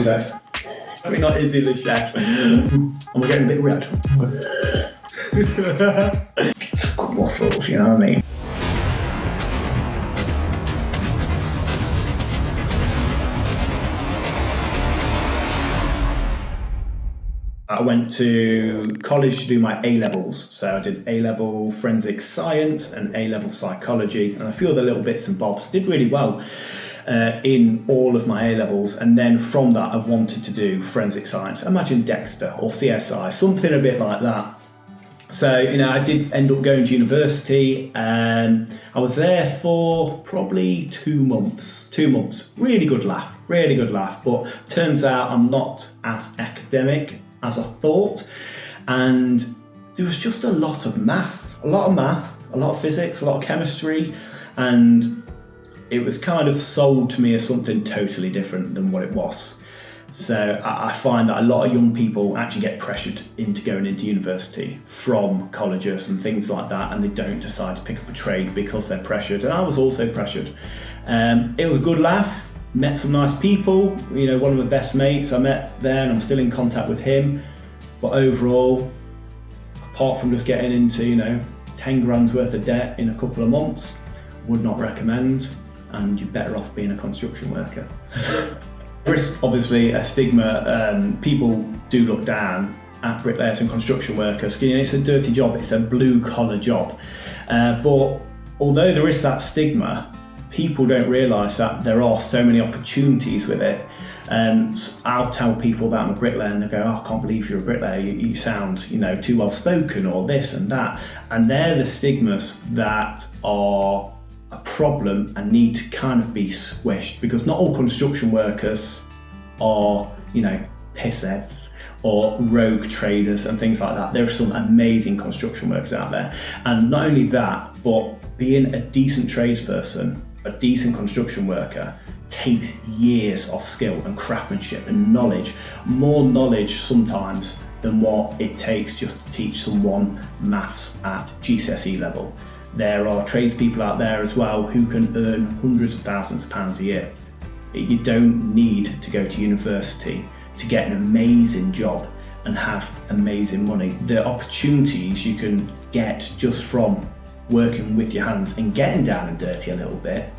said. I mean, not Izzy the chef. And we're getting a bit red. Some good muscles, you know what I mean? I went to college to do my A-levels. So I did A-level forensic science and A-level psychology and a few other little bits and bobs. Did really well in all of my A-levels. And then from that, I wanted to do forensic science. Imagine Dexter or CSI, something a bit like that. So, you know, I did end up going to university and I was there for probably 2 months. 2 months. Really good laugh. But turns out I'm not as academic as I thought, and there was just a lot of math, a lot of physics, a lot of chemistry, and it was kind of sold to me as something totally different than what it was. So I find that a lot of young people actually get pressured into going into university from colleges and things like that, and they don't decide to pick up a trade because they're pressured, and I was also pressured. It was a good laugh. Met some nice people, you know, one of my best mates I met there and I'm still in contact with him. But overall, apart from just getting into, you know, 10 grand's worth of debt in a couple of months, would not recommend, and you're better off being a construction worker. There is obviously a stigma, people do look down at bricklayers and construction workers. You know, it's a dirty job, it's a blue collar job. But although there is that stigma, people don't realise that there are so many opportunities with it. I'll tell people that I'm a bricklayer and they go, oh, I can't believe you're a bricklayer, you sound, you know, too well spoken or this and that. And they're the stigmas that are a problem and need to kind of be squished, because not all construction workers are, you know, pissheads or rogue traders and things like that. There are some amazing construction workers out there. And not only that, but being a decent tradesperson, a decent construction worker, takes years of skill and craftsmanship and knowledge, more knowledge sometimes than what it takes just to teach someone maths at GCSE level. There are tradespeople out there as well who can earn hundreds of thousands of pounds a year. You don't need to go to university to get an amazing job and have amazing money. The opportunities you can get just from working with your hands and getting down and dirty a little bit,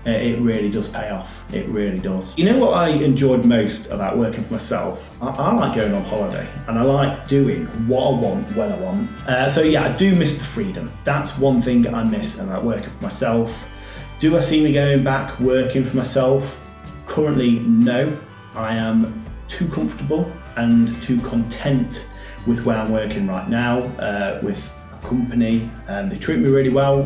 it really does pay off. It really does. You know what I enjoyed most about working for myself? I like going on holiday and I like doing what I want when I want. So yeah, I do miss the freedom. That's one thing I miss about working for myself. Do I see me going back working for myself? Currently, no. I am too comfortable and too content with where I'm working right now, with a company. They treat me really well.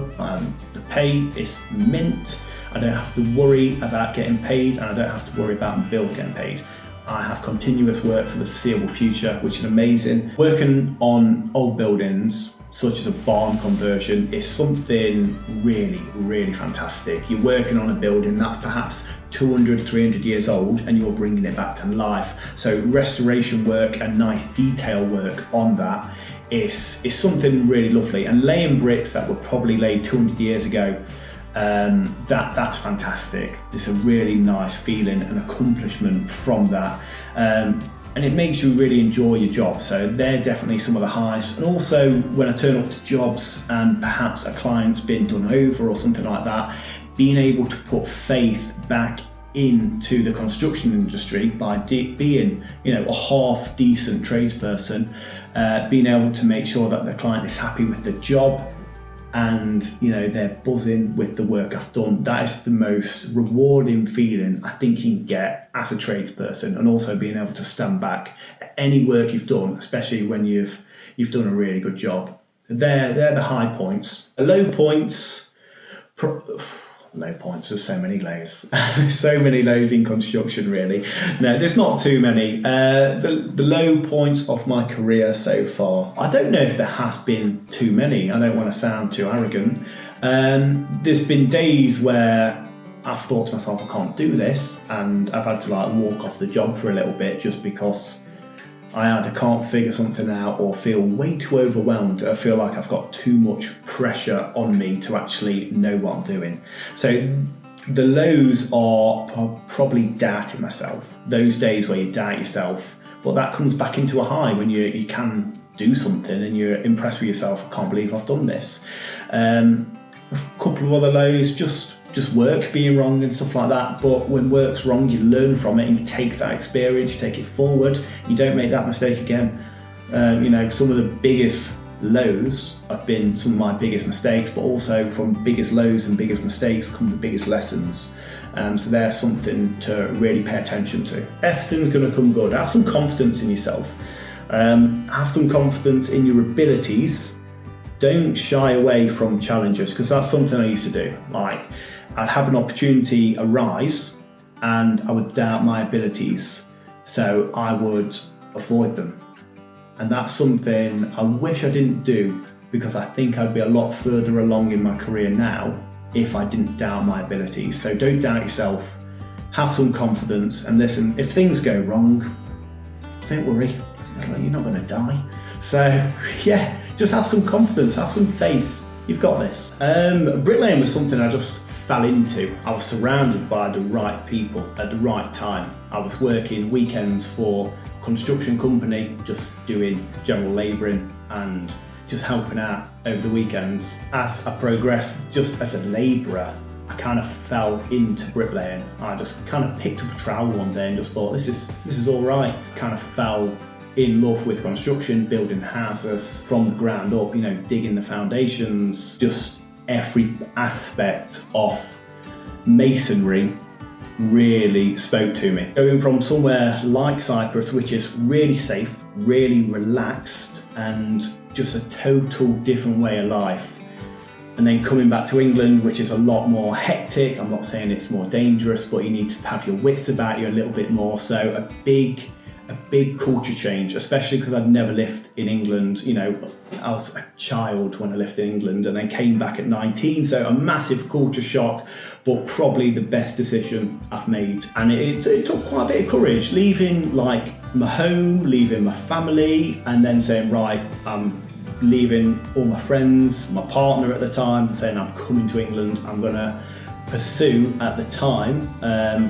The pay is mint. I don't have to worry about getting paid, and I don't have to worry about my bills getting paid. I have continuous work for the foreseeable future, which is amazing. Working on old buildings, such as a barn conversion, is something really, really fantastic. You're working on a building that's perhaps 200, 300 years old, and you're bringing it back to life. So restoration work and nice detail work on that is something really lovely. And laying bricks that were probably laid 200 years ago, that's fantastic. It's a really nice feeling and accomplishment from that. And it makes you really enjoy your job. So they're definitely some of the highs. And also when I turn up to jobs and perhaps a client's been done over or something like that, being able to put faith back into the construction industry by being, you know, a half decent tradesperson, being able to make sure that the client is happy with the job and, you know, they're buzzing with the work I've done. That is the most rewarding feeling I think you can get as a tradesperson, and also being able to stand back at any work you've done, especially when you've done a really good job. They're the high points. The low points, there's so many layers. So many lows in construction, really. No, there's not too many. The low points of my career so far, I don't know if there has been too many. I don't want to sound too arrogant. There's been days where I've thought to myself, I can't do this, and I've had to like walk off the job for a little bit just because I either can't figure something out or feel way too overwhelmed. I feel like I've got too much pressure on me to actually know what I'm doing. So The lows are probably doubting myself. Those days where you doubt yourself, but that comes back into a high when you can do something and you're impressed with yourself. I can't believe I've done this. A couple of other lows, just work being wrong and stuff like that. But when work's wrong, you learn from it and you take that experience, you take it forward. You don't make that mistake again. Some of the biggest lows have been some of my biggest mistakes, but also from biggest lows and biggest mistakes come the biggest lessons. So there's something to really pay attention to. Everything's going to come good. Have some confidence in yourself. Have some confidence in your abilities. Don't shy away from challenges, because that's something I used to do. Like, I'd have an opportunity arise and I would doubt my abilities, so I would avoid them. And that's something I wish I didn't do, because I think I'd be a lot further along in my career now if I didn't doubt my abilities. So don't doubt yourself, have some confidence, and listen, if things go wrong, don't worry, you're not going to die. So yeah, just have some confidence, have some faith, you've got this. Bricklaying was something I just fell into. I was surrounded by the right people at the right time. I was working weekends for a construction company, just doing general labouring and just helping out over the weekends. As I progressed, just as a labourer, I kind of fell into bricklaying. I just kind of picked up a trowel one day and just thought, this is all right. Kind of fell in love with construction, building houses from the ground up, digging the foundations, just every aspect of masonry really spoke to me. Going from somewhere like Cyprus, which is really safe, really relaxed, and just a total different way of life, and then coming back to England, which is a lot more hectic. I'm not saying it's more dangerous, but you need to have your wits about you a little bit more. So a big culture change, especially because I'd never lived in England. I was a child when I lived in England and then came back at 19, so a massive culture shock, but probably the best decision I've made. And it took quite a bit of courage, leaving like my home, leaving my family, and then saying, right, I'm leaving all my friends, my partner at the time, saying I'm coming to England, I'm gonna pursue at the time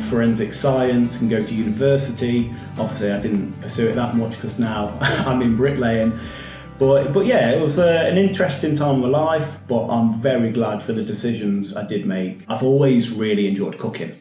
forensic science and go to university. Obviously I didn't pursue it that much because now I'm in bricklaying, but yeah, it was an interesting time of my life, but I'm very glad for the decisions I did make. I've always really enjoyed cooking,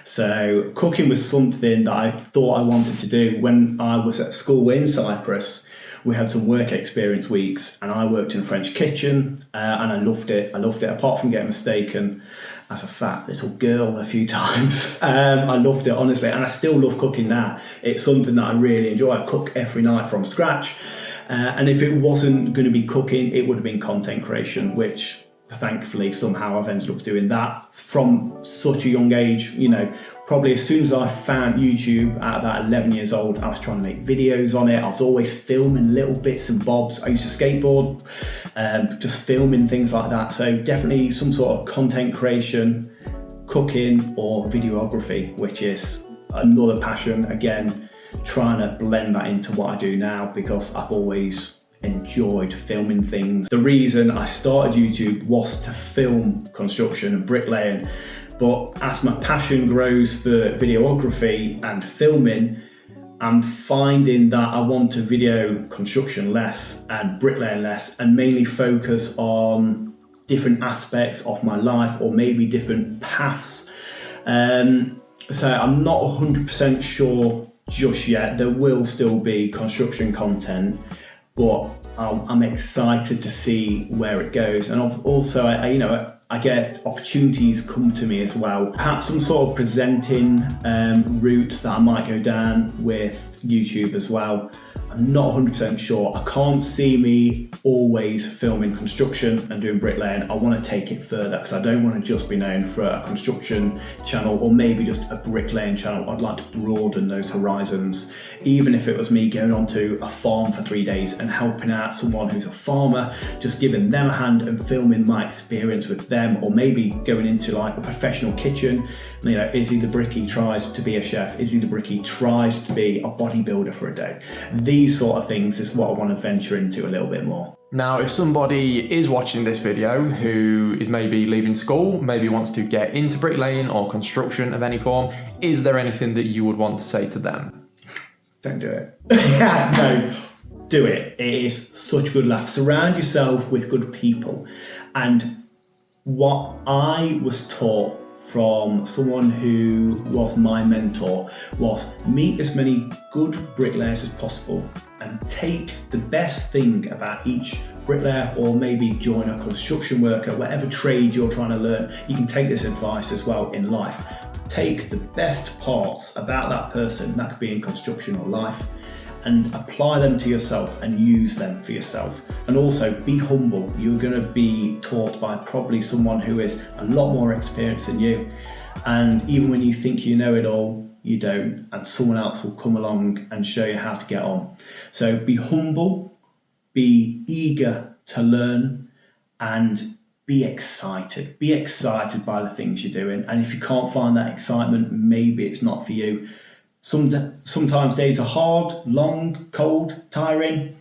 so cooking was something that I thought I wanted to do. When I was at school in Cyprus, we had some work experience weeks and I worked in a French kitchen and I loved it, apart from getting mistaken as a fat little girl a few times. I loved it, honestly, and I still love cooking now. It's something that I really enjoy. I cook every night from scratch, and if it wasn't going to be cooking, it would have been content creation, which thankfully somehow I've ended up doing that from such a young age. Probably as soon as I found YouTube at about 11 years old, I was trying to make videos on it. I was always filming little bits and bobs. I used to skateboard, just filming things like that. So definitely some sort of content creation, cooking or videography, which is another passion. Again, trying to blend that into what I do now, because I've always enjoyed filming things. The reason I started YouTube was to film construction and bricklaying, but as my passion grows for videography and filming, I'm finding that I want to video construction less and bricklaying less, and mainly focus on different aspects of my life, or maybe different paths. So I'm not 100% sure just yet. There will still be construction content, but I'm excited to see where it goes. And also, I get opportunities come to me as well. Perhaps some sort of presenting route that I might go down with YouTube as well. I'm not 100% sure. I can't see me always filming construction and doing bricklaying. I want to take it further, because I don't want to just be known for a construction channel or maybe just a bricklaying channel. I'd like to broaden those horizons, even if it was me going onto a farm for 3 days and helping out someone who's a farmer, just giving them a hand and filming my experience with them, or maybe going into like a professional kitchen. Izzy the Bricky tries to be a chef. Izzy the Bricky tries to be a bodybuilder for a day. These sort of things is what I want to venture into a little bit more. Now, if somebody is watching this video who is maybe leaving school, maybe wants to get into bricklaying or construction of any form, is there anything that you would want to say to them? Don't do it. No, do it. It is such a good laugh. Surround yourself with good people. And what I was taught from someone who was my mentor was meet as many good bricklayers as possible and take the best thing about each bricklayer, or maybe join a construction worker, whatever trade you're trying to learn. You can take this advice as well in life. Take the best parts about that person, that could be in construction or life, and apply them to yourself and use them for yourself. And also be humble. You're going to be taught by probably someone who is a lot more experienced than you. And even when you think you know it all, you don't, and someone else will come along and show you how to get on. So be humble, be eager to learn, and be excited. Be excited by the things you're doing. And if you can't find that excitement, maybe it's not for you. Sometimes days are hard, long, cold, tiring,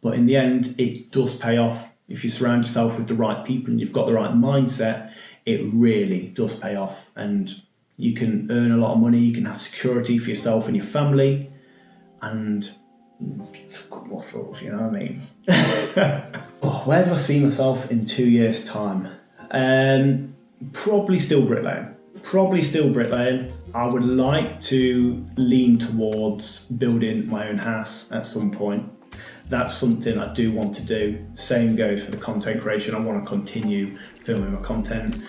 but in the end, it does pay off. If you surround yourself with the right people and you've got the right mindset, it really does pay off. And you can earn a lot of money, you can have security for yourself and your family, and good muscles, you know what I mean? Where do I see myself in 2 years' time? Probably still bricklaying. I would like to lean towards building my own house at some point. That's something I do want to do. Same goes for the content creation. I want to continue filming my content,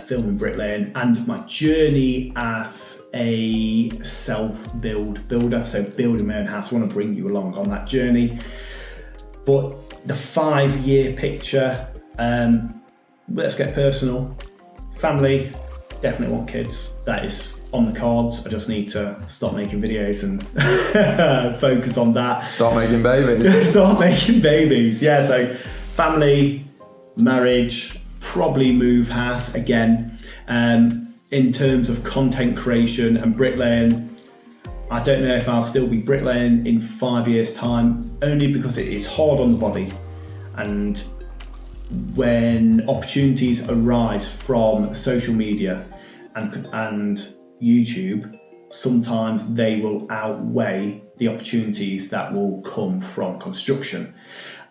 filming bricklaying, and my journey as a builder, so building my own house. I want to bring you along on that journey. But the 5-year picture, let's get personal. Family, definitely want kids. That is on the cards. I just need to stop making videos and focus on that. Start making babies. Yeah, so family, marriage, probably move house again. In terms of content creation and bricklaying, I don't know if I'll still be bricklaying in 5 years' time, only because it is hard on the body. And when opportunities arise from social media and YouTube, sometimes they will outweigh the opportunities that will come from construction.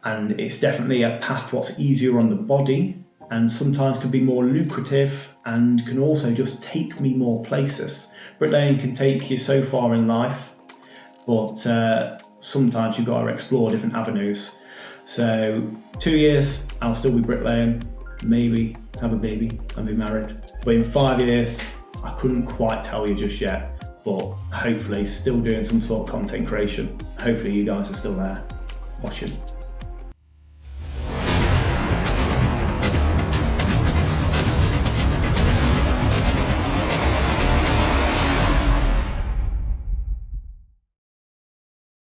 And it's definitely a path what's easier on the body, and sometimes can be more lucrative, and can also just take me more places. Bricklaying can take you so far in life, but sometimes you've got to explore different avenues. So 2 years, I'll still be bricklaying, maybe have a baby and be married. But in 5 years, I couldn't quite tell you just yet, but hopefully still doing some sort of content creation. Hopefully you guys are still there watching.